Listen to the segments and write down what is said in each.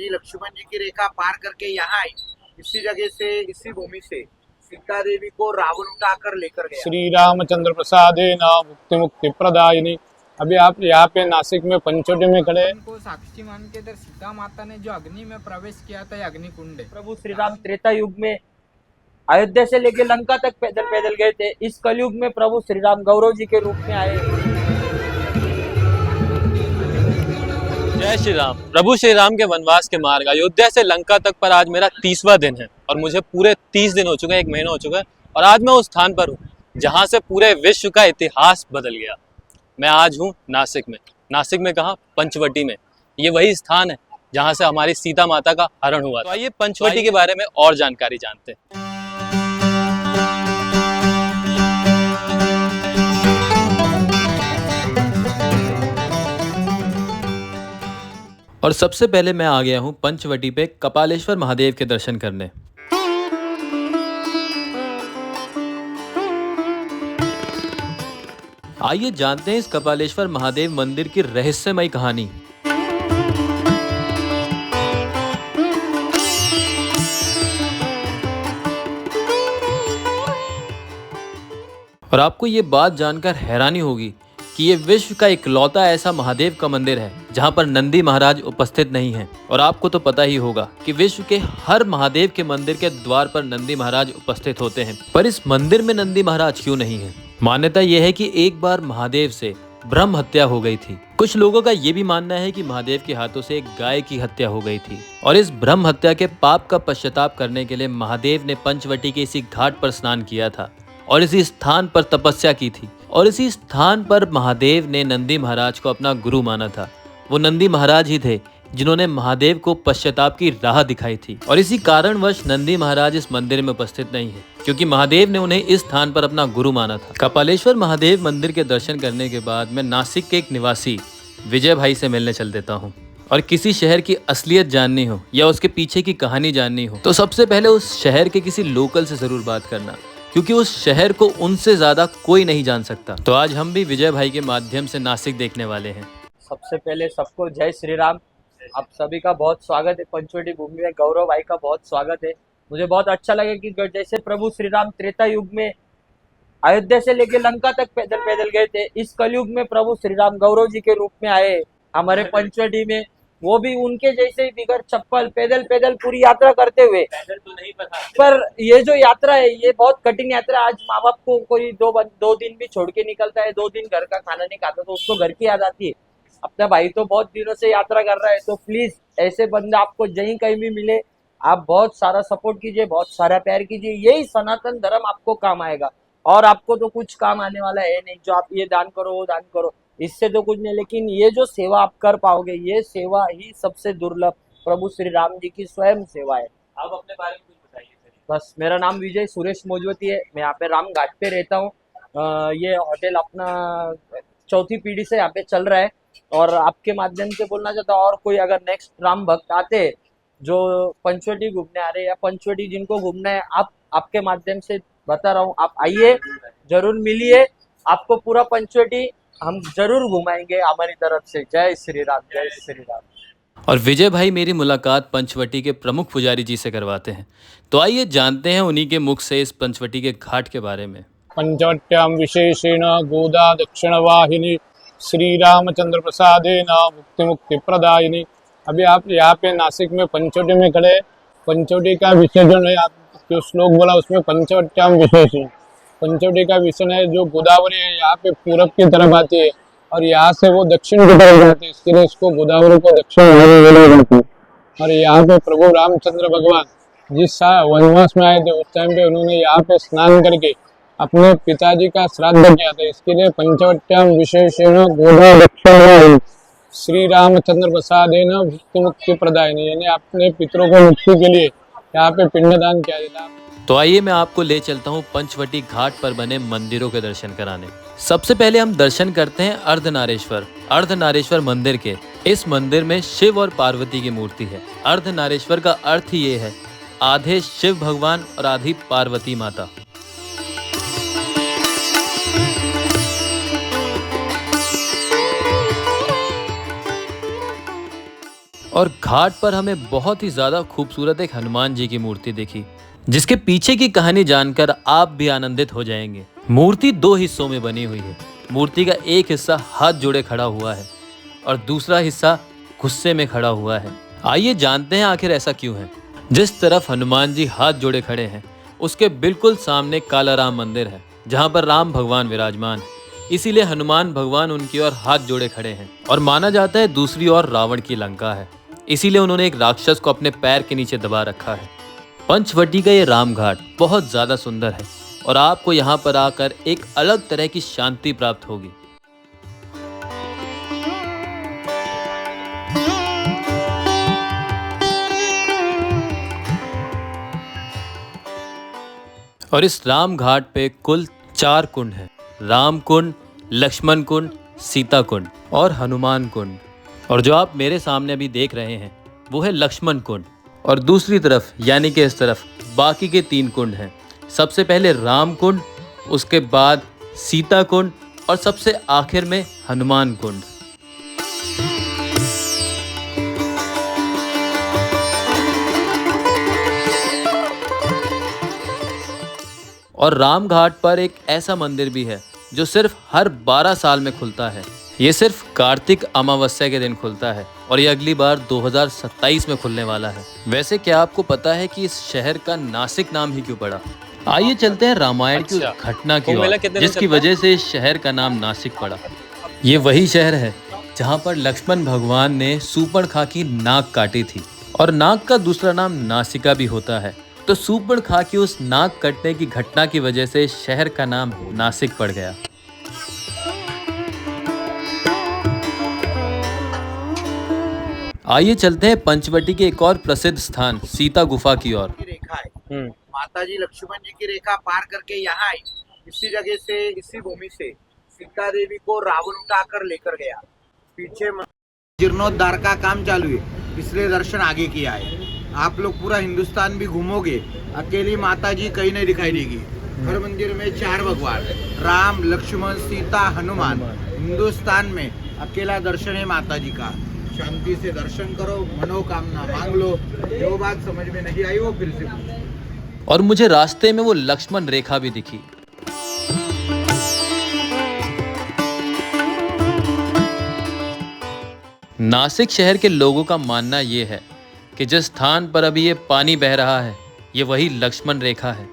जी लक्ष्मण जी की रेखा पार करके यहाँ आई। इसी जगह से, इसी भूमि से सीता देवी को रावण उठाकर लेकर गया। श्री रामचंद्र प्रसादेन मुक्ति मुक्ति प्रदायिनी। अभी आप यहाँ पे नासिक में पंचवटी में खड़े हैं। को साक्षी मान के इधर सीता माता ने जो अग्नि में प्रवेश किया था, अग्नि कुंड है। प्रभु श्री राम त्रेता युग में अयोध्या से लेकर लंका तक पैदल पैदल गए थे। इस कलयुग में प्रभु श्री राम गौरव जी के रूप में आए। जय श्री राम। प्रभु श्री राम के वनवास के मार्ग अयोध्या से लंका तक पर आज मेरा 30वां दिन है और मुझे पूरे 30 दिन हो चुके हैं, 1 महीना हो चुका है और आज मैं उस स्थान पर हूँ जहाँ से पूरे विश्व का इतिहास बदल गया। मैं आज हूँ नासिक में। नासिक में कहाँ? पंचवटी में। ये वही स्थान है जहाँ से हमारी सीता माता का हरण हुआ। तो आइए पंचवटी के बारे में और जानकारी जानते हैं। और सबसे पहले मैं आ गया हूँ पंचवटी पे कपालेश्वर महादेव के दर्शन करने। आइए जानते हैं इस कपालेश्वर महादेव मंदिर की रहस्यमयी कहानी। और आपको ये बात जानकर हैरानी होगी कि ये विश्व का इकलौता ऐसा महादेव का मंदिर है जहाँ पर नंदी महाराज उपस्थित नहीं हैं। और आपको तो पता ही होगा कि विश्व के हर महादेव के मंदिर के द्वार पर नंदी महाराज उपस्थित होते हैं, पर इस मंदिर में नंदी महाराज क्यों नहीं है? मान्यता यह है कि एक बार महादेव से ब्रह्म हत्या हो गई थी। कुछ लोगों का ये भी मानना है कि महादेव के हाथों से एक गाय की हत्या हो गई थी और इस ब्रह्म हत्या के पाप का पश्चाताप करने के लिए महादेव ने पंचवटी के इसी घाट पर स्नान किया था और इसी स्थान पर तपस्या की थी। और इसी स्थान पर महादेव ने नंदी महाराज को अपना गुरु माना था। वो नंदी महाराज ही थे जिन्होंने महादेव को पश्चाताप की राह दिखाई थी और इसी कारणवश नंदी महाराज इस मंदिर में उपस्थित नहीं है, क्योंकि महादेव ने उन्हें इस स्थान पर अपना गुरु माना था। कपालेश्वर महादेव मंदिर के दर्शन करने के बाद मैं नासिक के एक निवासी विजय भाई से मिलने चल देता हूँ। और किसी शहर की असलियत जाननी हो या उसके पीछे की कहानी जाननी हो तो सबसे पहले उस शहर के किसी लोकल से जरूर बात करना, क्योंकि उस शहर को उनसे ज्यादा कोई नहीं जान सकता। तो आज हम भी विजय भाई के माध्यम से नासिक देखने वाले हैं। सबसे पहले सबको जय श्री राम। आप सभी का बहुत स्वागत है पंचवटी भूमि में। गौरव भाई का बहुत स्वागत है। मुझे बहुत अच्छा लगे कि जैसे प्रभु श्री राम त्रेता युग में अयोध्या से लेकर लंका तक पैदल पैदल गए थे, इस कलयुग में प्रभु श्री राम गौरव जी के रूप में आए हमारे पंचवटी में। वो भी उनके जैसे ही बिगर चप्पल पैदल पैदल पूरी यात्रा करते हुए। तो नहीं पता, पर ये जो यात्रा है ये बहुत कठिन यात्रा है। आज माँ बाप को कोई दो दिन भी छोड़ के निकलता है, 2 दिन घर का खाना नहीं खाता तो उसको घर की याद आती है। अपना भाई तो बहुत दिनों से यात्रा कर रहा है, तो प्लीज ऐसे बंदे आपको जहीं कहीं भी मिले, आप बहुत सारा सपोर्ट कीजिए, बहुत सारा प्यार कीजिए। यही सनातन धर्म आपको काम आएगा और आपको तो कुछ काम आने वाला है नहीं। जो आप ये दान करो वो दान करो, इससे तो कुछ नहीं, लेकिन ये जो सेवा आप कर पाओगे ये सेवा ही सबसे दुर्लभ प्रभु श्री राम जी की स्वयं सेवा है। आप अपने बारे में कुछ बताइए। बस मेरा नाम विजय सुरेश मोजवती है। मैं यहाँ पे राम घाट पे रहता हूँ। ये होटल अपना 4थी पीढ़ी से यहाँ पे चल रहा है और आपके माध्यम से बोलना चाहता हूँ, और कोई अगर नेक्स्ट राम भक्त आते जो पंचवटी घूमने आ रहे या पंचवटी जिनको घूमना है, आप आपके माध्यम से बता रहा हूँ, आप आइए, जरूर मिलिए। आपको पूरा पंचवटी हम जरूर घुमाएंगे हमारी तरफ से। जय श्री राम, जय श्री राम। और विजय भाई मेरी मुलाकात पंचवटी के प्रमुख पुजारी जी से करवाते हैं, तो आइए जानते हैं उन्हीं के मुख से इस पंचवटी के घाट के बारे में। पंचवट्याम विशेषेण गोदा दक्षिण वाहिनी श्री रामचंद्र प्रसादेन मुक्ति मुक्ति प्रदायिनी। अभी आप यहाँ पे नासिक में पंचवटी में खड़े। पंचवटी का विसर्जन है, आप जो श्लोक बोला उसमें पंचवट्याम विशेषण, पंचवटी का विषय है जो गोदावरी है यहाँ पे पूरब की तरफ आती है और यहाँ से वो दक्षिण की तरफ जाती है, इसके लिए इसको गोदावरी को दक्षिण बोला जाता है। और यहाँ पे प्रभु रामचंद्र भगवान जिस वनवास में आए थे उस टाइम पे उन्होंने यहाँ पे स्नान करके अपने पिताजी का श्राद्ध किया था, इसके लिए पंचवट्याम विशेषेण गोदा दक्षिण श्री रामचंद्र प्रसादेन मुक्ति मुक्ति प्रदायिनी, यानी अपने पितरों को मुक्ति के लिए यहाँ पे पिंडदान किया जाता है। तो आइए मैं आपको ले चलता हूँ पंचवटी घाट पर बने मंदिरों के दर्शन कराने। सबसे पहले हम दर्शन करते हैं अर्धनारेश्वर मंदिर के। इस मंदिर में शिव और पार्वती की मूर्ति है। अर्धनारेश्वर का अर्थ ही ये है, आधे शिव भगवान और आधी पार्वती माता। और घाट पर हमें बहुत ही ज़्यादा खूबसूरत एक हनुमान जी की मूर्ति दिखी, जिसके पीछे की कहानी जानकर आप भी आनंदित हो जाएंगे। मूर्ति 2 हिस्सों में बनी हुई है। मूर्ति का एक हिस्सा हाथ जोड़े खड़ा हुआ है और दूसरा हिस्सा गुस्से में खड़ा हुआ है। आइए जानते हैं आखिर ऐसा क्यों है। जिस तरफ हनुमान जी हाथ जोड़े खड़े हैं, उसके बिल्कुल सामने काला राम मंदिर है, जहाँ पर राम भगवान विराजमान है। इसीलिए हनुमान भगवान उनकी ओर हाथ जोड़े खड़े हैं। और माना जाता है दूसरी ओर रावण की लंका है, इसीलिए उन्होंने एक राक्षस को अपने पैर के नीचे दबा रखा है। पंचवटी का ये राम घाट बहुत ज़्यादा सुंदर है और आपको यहाँ पर आकर एक अलग तरह की शांति प्राप्त होगी। और इस राम घाट पे कुल 4 कुंड हैं। राम कुंड, लक्ष्मण कुंड, सीता कुंड और हनुमान कुंड। और जो आप मेरे सामने अभी देख रहे हैं वो है लक्ष्मण कुंड। और दूसरी तरफ यानी कि इस तरफ बाकी के 3 कुंड हैं। सबसे पहले राम कुंड, उसके बाद सीता कुंड और सबसे आखिर में हनुमान कुंड। और राम घाट पर एक ऐसा मंदिर भी है जो सिर्फ हर 12 साल में खुलता है। ये सिर्फ कार्तिक अमावस्या के दिन खुलता है और ये अगली बार 2027 में खुलने वाला है। वैसे क्या आपको पता है कि इस शहर का नासिक नाम ही क्यों पड़ा? आइए चलते हैं रामायण की उस घटना की ओर, जिसकी वजह से इस शहर का नाम नासिक पड़ा। ये वही शहर है जहाँ पर लक्ष्मण भगवान ने सूर्पणखा की नाक काटी थी। और नाक का दूसरा नाम नासिका भी होता है। तो सूर्पणखा की उस नाक कटने की घटना की वजह से शहर का नाम नासिक पड़ गया। आइए चलते हैं पंचवटी के एक और प्रसिद्ध स्थान सीता गुफा की ओर। रेखा है, माता जी लक्ष्मण जी की रेखा पार करके यहाँ आई। इसी जगह से, इसी भूमि से सीता देवी को रावण उठाकर लेकर गया। पीछे जीर्णोद्धार का काम चालू है, इसलिए दर्शन आगे किया है। आप लोग पूरा हिंदुस्तान भी घूमोगे, अकेली माता जी कहीं नहीं दिखाई देगी। हर मंदिर में 4 भगवान, राम, लक्ष्मण, सीता, हनुमान। हिंदुस्तान में अकेला दर्शन है माता जी का। शांति से दर्शन करो, मनोकामना मांग लो। जो बात समझ में नहीं आई वो फिर से पूछो। और मुझे रास्ते में वो लक्ष्मण रेखा भी दिखी। नासिक शहर के लोगों का मानना ये है कि जिस स्थान पर अभी ये पानी बह रहा है, ये वही लक्ष्मण रेखा है,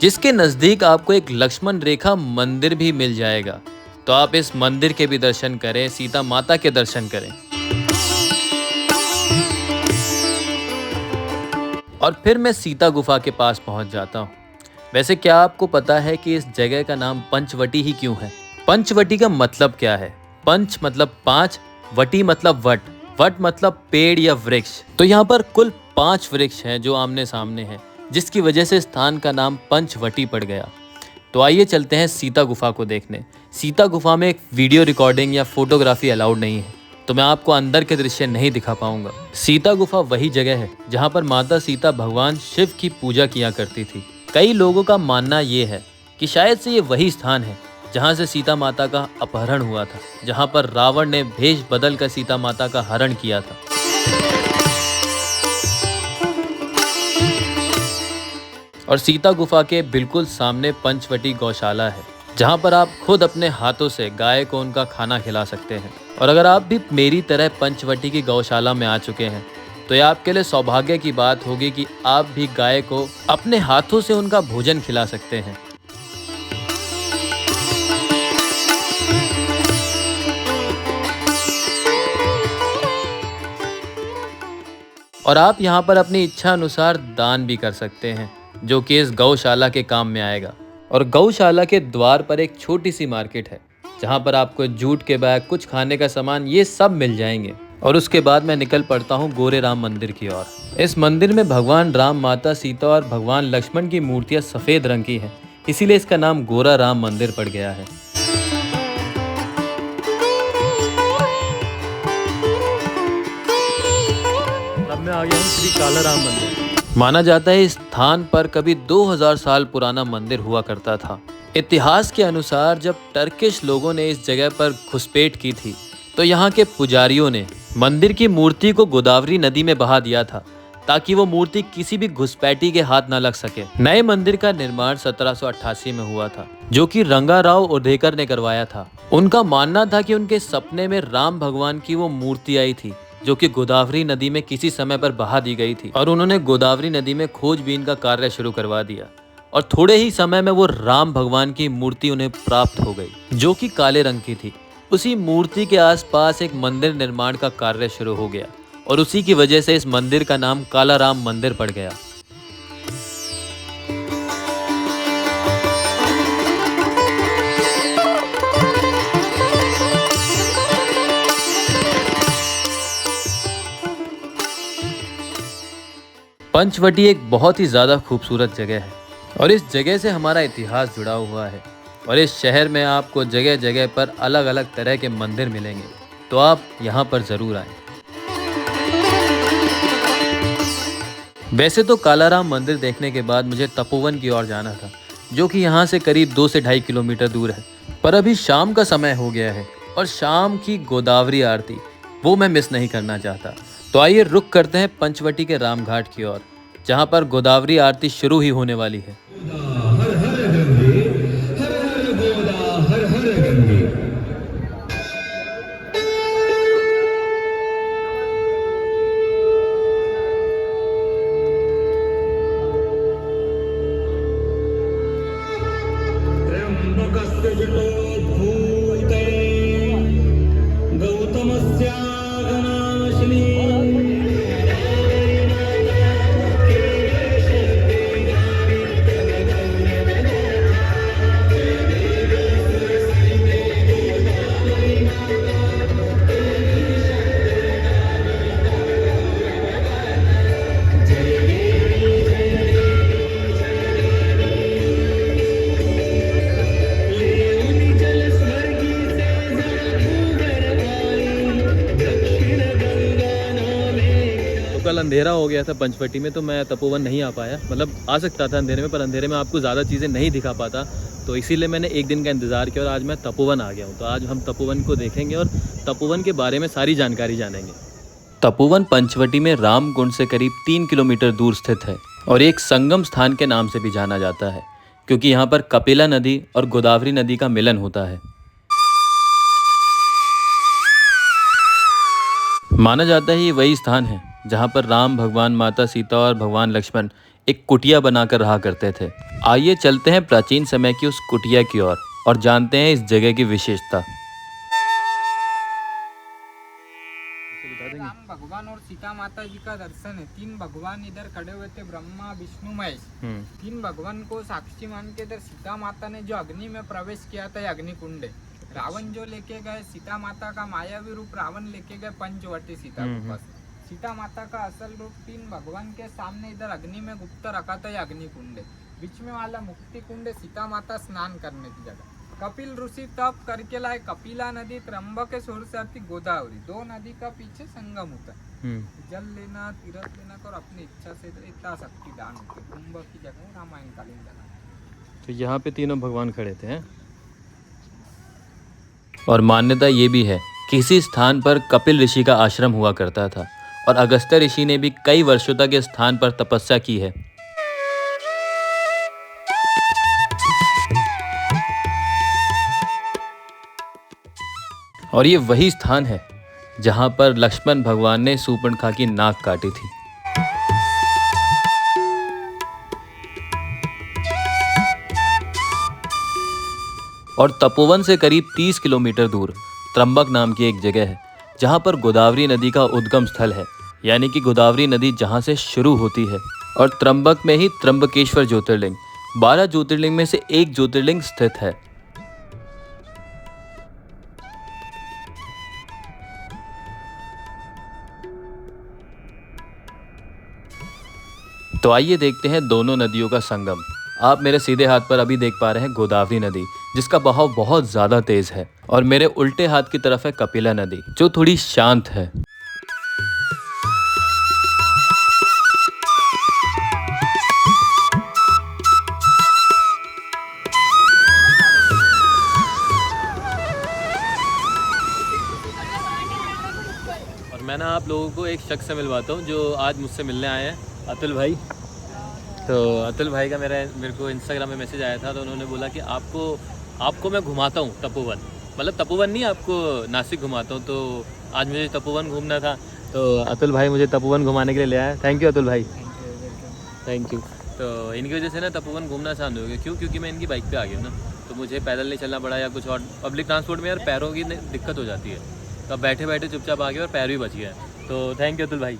जिसके नजदीक आपको एक लक्ष्मण रेखा मंदिर भी मिल जाएगा। तो आप इस मंदिर के भी दर्शन करें, सीता माता के दर्शन करें। और फिर मैं सीता गुफा के पास पहुंच जाता हूं। वैसे क्या आपको पता है कि इस जगह का नाम पंचवटी ही क्यों है? पंचवटी का मतलब क्या है? पंच मतलब 5, वटी मतलब वट, वट मतलब पेड़ या वृक्ष। तो यहाँ पर कुल 5 वृक्ष हैं जो आमने सामने हैं, जिसकी वजह से स्थान का नाम पंचवटी पड़ गया। तो आइए चलते हैं सीता गुफा को देखने। सीता गुफा में एक वीडियो रिकॉर्डिंग या फोटोग्राफी अलाउड नहीं है, तो मैं आपको अंदर के दृश्य नहीं दिखा पाऊंगा। सीता गुफा वही जगह है जहाँ पर माता सीता भगवान शिव की पूजा किया करती थी। कई लोगों का मानना ये है कि शायद से ये वही स्थान है जहाँ से सीता माता का अपहरण हुआ था, जहाँ पर रावण ने भेष बदल कर सीता माता का हरण किया था। और सीता गुफा के बिल्कुल सामने पंचवटी गौशाला है, जहाँ पर आप खुद अपने हाथों से गाय को उनका खाना खिला सकते हैं। और अगर आप भी मेरी तरह पंचवटी की गौशाला में आ चुके हैं, तो ये आपके लिए सौभाग्य की बात होगी कि आप भी गाय को अपने हाथों से उनका भोजन खिला सकते हैं। और आप यहाँ पर अपनी इच्छा अनुसार दान भी कर सकते हैं, जो कि इस गौशाला के काम में आएगा। और गौशाला के द्वार पर एक छोटी सी मार्केट है, जहाँ पर आपको जूट के बैग, कुछ खाने का सामान, ये सब मिल जाएंगे। और उसके बाद मैं निकल पड़ता हूँ गोरे राम मंदिर की ओर। इस मंदिर में भगवान राम, माता सीता और भगवान लक्ष्मण की मूर्तियाँ सफ़ेद रंग की हैं, इसीलिए इसका नाम गोरा राम मंदिर पड़ गया है। अब मैं आ गया हूँ श्री काला राम मंदिर। माना जाता है इस स्थान पर कभी 2000 साल पुराना मंदिर हुआ करता था। इतिहास के अनुसार जब टर्किश लोगों ने इस जगह पर घुसपैठ की थी तो यहाँ के पुजारियों ने मंदिर की मूर्ति को गोदावरी नदी में बहा दिया था ताकि वो मूर्ति किसी भी घुसपैठी के हाथ न लग सके। नए मंदिर का निर्माण 1788 में हुआ था, जो कि रंगाराव उदेकर ने करवाया था। उनका मानना था कि उनके सपने में राम भगवान की वो मूर्ति आई थी जो कि गोदावरी नदी में किसी समय पर बहा दी गई थी, और उन्होंने गोदावरी नदी में खोजबीन का कार्य शुरू करवा दिया और थोड़े ही समय में वो राम भगवान की मूर्ति उन्हें प्राप्त हो गई, जो कि काले रंग की थी। उसी मूर्ति के आसपास एक मंदिर निर्माण का कार्य शुरू हो गया और उसी की वजह से इस मंदिर का नाम काला राम मंदिर पड़ गया। पंचवटी एक बहुत ही ज़्यादा खूबसूरत जगह है और इस जगह से हमारा इतिहास जुड़ा हुआ है, और इस शहर में आपको जगह जगह पर अलग अलग तरह के मंदिर मिलेंगे, तो आप यहाँ पर ज़रूर आएं। वैसे तो कालाराम मंदिर देखने के बाद मुझे तपोवन की ओर जाना था, जो कि यहाँ से करीब 2 से 2.5 किलोमीटर दूर है, पर अभी शाम का समय हो गया है और शाम की गोदावरी आरती वो मैं मिस नहीं करना चाहता। तो आइए रुक करते हैं पंचवटी के रामघाट की ओर, जहाँ पर गोदावरी आरती शुरू ही होने वाली है। कल अंधेरा हो गया था पंचवटी में, तो मैं तपोवन नहीं आ पाया। मतलब आ सकता था अंधेरे में, पर अंधेरे में आपको ज़्यादा चीज़ें नहीं दिखा पाता, तो इसीलिए मैंने एक दिन का इंतज़ार किया और आज मैं तपोवन आ गया हूँ। तो आज हम तपोवन को देखेंगे और तपोवन के बारे में सारी जानकारी जानेंगे। तपोवन पंचवटी में रामकुंड से करीब 3 किलोमीटर दूर स्थित है और एक संगम स्थान के नाम से भी जाना जाता है, क्योंकि यहाँ पर कपिला नदी और गोदावरी नदी का मिलन होता है। माना जाता है ये वही स्थान है जहाँ पर राम भगवान, माता सीता और भगवान लक्ष्मण एक कुटिया बनाकर रहा करते थे। आइए चलते हैं प्राचीन समय की उस कुटिया की ओर और जानते हैं इस जगह की विशेषता। राम भगवान और सीता माता जी का दर्शन है। 3 भगवान इधर खड़े हुए थे, ब्रह्मा विष्णु महेश। 3 भगवान को साक्षी मान के इधर सीता माता ने जो अग्नि में प्रवेश किया था, अग्नि कुंड है। रावण जो लेके गए सीता माता का मायावी रूप, रावण लेके गए पंचवटी सीता के पास। सीता माता का असल रूप 3 भगवान के सामने इधर अग्नि में गुप्त रखा था, यह अग्नि कुंड है। बीच में वाला मुक्ति कुंड है, सीता माता स्नान करने की जगह। कपिल ऋषि तप करके लाए कपिला नदी, त्र्यंबकेश्वर से आती गोदावरी, 2 नदी का पीछे संगम होता है। जल लेना, तीर्थ लेना और अपनी इच्छा से इतना शक्ति दान होती है। कुंभ की जगह, रामायण कालीन जगह। तो यहाँ पे तीनों भगवान खड़े थे हैं? और मान्यता ये भी है कि इसी स्थान पर कपिल ऋषि का आश्रम हुआ करता था और अगस्त्य ऋषि ने भी कई वर्षों तक इस स्थान पर तपस्या की है। और ये वही स्थान है जहां पर लक्ष्मण भगवान ने शूर्पणखा की नाक काटी थी। और तपोवन से करीब 30 किलोमीटर दूर त्र्यंबक नाम की एक जगह है जहां पर गोदावरी नदी का उद्गम स्थल है, यानी कि गोदावरी नदी जहां से शुरू होती है। और त्र्यंबक में ही त्र्यंबकेश्वर ज्योतिर्लिंग 12 ज्योतिर्लिंग में से एक ज्योतिर्लिंग स्थित है। तो आइए देखते हैं दोनों नदियों का संगम। आप मेरे सीधे हाथ पर अभी देख पा रहे हैं गोदावरी नदी, जिसका बहाव बहुत ज़्यादा तेज है, और मेरे उल्टे हाथ की तरफ है कपिला नदी, जो थोड़ी शांत है। और मैं ना आप लोगों को एक शख्स से मिलवाता हूँ जो आज मुझसे मिलने आए हैं, अतुल भाई। तो अतुल भाई का मेरे को इंस्टाग्राम में मैसेज आया था, तो उन्होंने बोला कि आपको मैं घुमाता हूँ तपोवन, मतलब तपोवन नहीं, आपको नासिक घुमाता हूँ। तो आज मुझे तपोवन घूमना था, तो अतुल भाई मुझे तपोवन घुमाने के लिए ले आए। थैंक यू अतुल भाई, थैंक यू। तो इनकी वजह से ना तपोवन घूमना आसान हो गया। क्यों? क्योंकि मैं इनकी बाइक पे आ गया हूँ ना, तो मुझे पैदल नहीं चलना पड़ा या कुछ और पब्लिक ट्रांसपोर्ट में यार पैरों की दिक्कत हो जाती है। तो अब बैठे बैठे चुपचाप आ गया और पैर भी बच गया। तो थैंक यू अतुल भाई।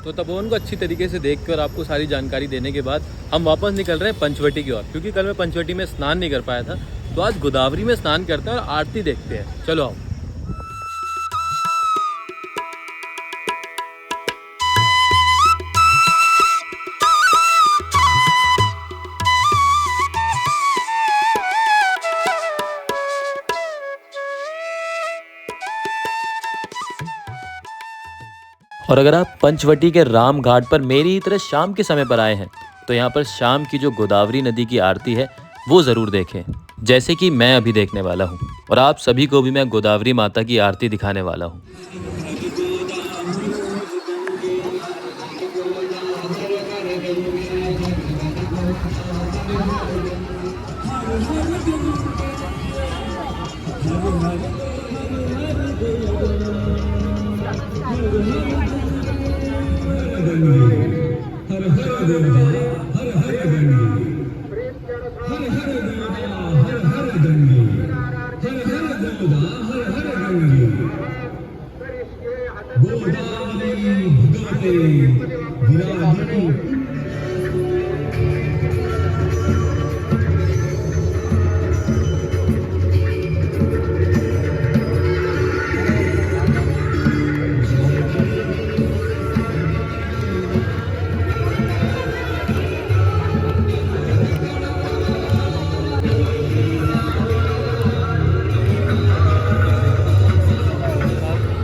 तो तपोवन को अच्छी तरीके से देख कर आपको सारी जानकारी देने के बाद हम वापस निकल रहे हैं पंचवटी की ओर, क्योंकि कल मैं पंचवटी में स्नान नहीं कर पाया था, तो आज गोदावरी में स्नान करते हैं और आरती देखते हैं। चलो आओ। और अगर आप पंचवटी के राम घाट पर मेरी ही तरह शाम के समय पर आए हैं, तो यहाँ पर शाम की जो गोदावरी नदी की आरती है वो ज़रूर देखें, जैसे कि मैं अभी देखने वाला हूँ। और आप सभी को भी मैं गोदावरी माता की आरती दिखाने वाला हूँ।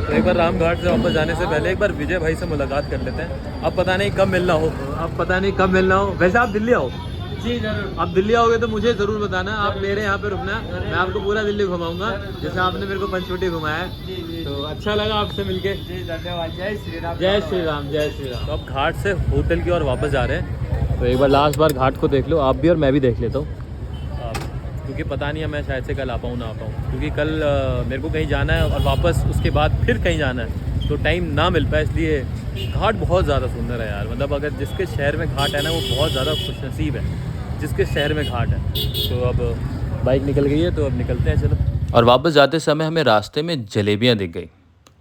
एक बार राम घाट से वापस जाने से पहले एक बार विजय भाई से मुलाकात कर लेते हैं। अब पता नहीं कब मिलना हो, वैसे आप दिल्ली आओ। जी जरूर। आप दिल्ली आओगे तो मुझे ज़रूर बताना, आप मेरे यहाँ पे रुकना, मैं आपको पूरा दिल्ली घुमाऊंगा जैसे आपने मेरे को पंचवटी घुमाया है। तो अच्छा लगा आपसे मिलके। जी धन्यवाद। जय श्री राम। जय श्री राम, जय श्री राम। तो अब घाट से होटल की ओर वापस जा रहे हैं, तो एक बार लास्ट बार घाट को देख लो आप भी और मैं भी देख लेता हूँ, क्योंकि पता नहीं है मैं शायद से कल आ पाऊँ ना आ पाऊँ, क्योंकि कल मेरे को कहीं जाना है और वापस उसके बाद फिर कहीं जाना है, तो टाइम ना मिल पाए। इसलिए घाट बहुत ज़्यादा सुंदर है यार, मतलब अगर जिसके शहर में घाट है ना वो बहुत ज़्यादा खुशनसीब है जिसके शहर में घाट है। तो अब बाइक निकल गई है, तो अब निकलते हैं, चलो। और वापस जाते समय हमें रास्ते में जलेबियाँ दिख गई,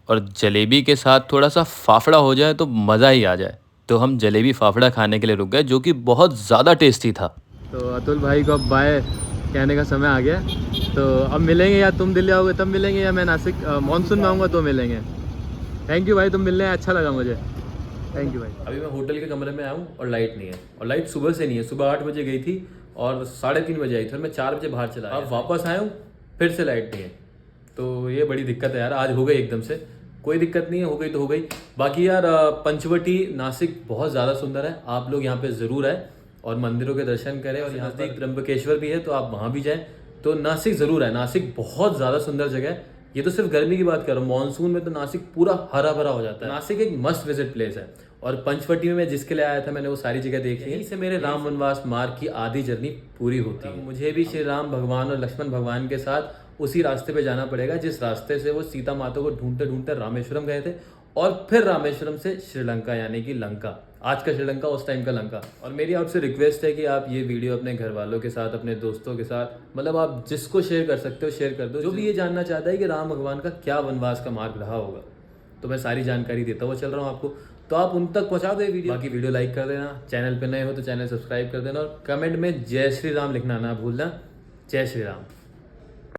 और जलेबी के साथ थोड़ा सा फाफड़ा हो जाए तो मज़ा ही आ जाए। तो हम जलेबी फाफड़ा खाने के लिए रुक गए, जो कि बहुत ज़्यादा टेस्टी था। तो अतुल भाई को अब बाय कहने का समय आ गया। तो अब मिलेंगे, या तुम दिल्ली आओगे तब मिलेंगे, या मैं नासिक मानसून में आऊँगा तो मिलेंगे। थैंक यू भाई, तुम मिलने अच्छा लगा मुझे। थैंक यू भाई। अभी मैं होटल के कमरे में आया हूँ और लाइट नहीं है, और लाइट सुबह से नहीं है। सुबह 8 बजे गई थी और 3:30 बजे आई थी, और मैं 4 बजे बाहर चला। अब वापस आया हूँ, फिर से लाइट नहीं है। तो ये बड़ी दिक्कत है यार, आज हो गई एकदम से। कोई दिक्कत नहीं है, हो गई तो हो गई। बाकी यार पंचवटी नासिक बहुत ज़्यादा सुंदर है, आप लोग यहाँ पे ज़रूर आए और मंदिरों के दर्शन करें। और यहाँ नज़दीक त्र्यंबकेश्वर भी है, तो आप वहाँ भी जाएं। तो नासिक ज़रूर है, नासिक बहुत ज़्यादा सुंदर जगह है। ये तो सिर्फ गर्मी की बात कर रहा हूँ, मानसून में तो नासिक पूरा हरा भरा हो जाता है। नासिक एक मस्ट विजिट प्लेस है, और पंचवटी में मैं जिसके लिए आया था मैंने वो सारी जगह देखी है। इससे मेरे राम वनवास मार्ग की आधी जर्नी पूरी होती है। मुझे भी श्री राम भगवान और लक्ष्मण भगवान के साथ उसी रास्ते पे जाना पड़ेगा जिस रास्ते से वो सीता माता को ढूंढते ढूंढते रामेश्वरम गए थे, और फिर रामेश्वरम से श्रीलंका यानी कि लंका। आज का श्रीलंका, उस टाइम का लंका। और मेरी आपसे रिक्वेस्ट है कि आप ये वीडियो अपने घर वालों के साथ, अपने दोस्तों के साथ, मतलब आप जिसको शेयर कर सकते हो शेयर कर दो, जो भी ये जानना चाहता है कि राम भगवान का क्या वनवास का मार्ग रहा होगा। तो मैं सारी जानकारी देता हुआ चल रहा हूँ आपको, तो आप उन तक पहुँचा दो वीडियो। बाकी वीडियो लाइक कर देना, चैनल पर नए हो तो चैनल सब्सक्राइब कर देना, और कमेंट में जय श्री राम लिखना ना भूलना। जय श्री राम।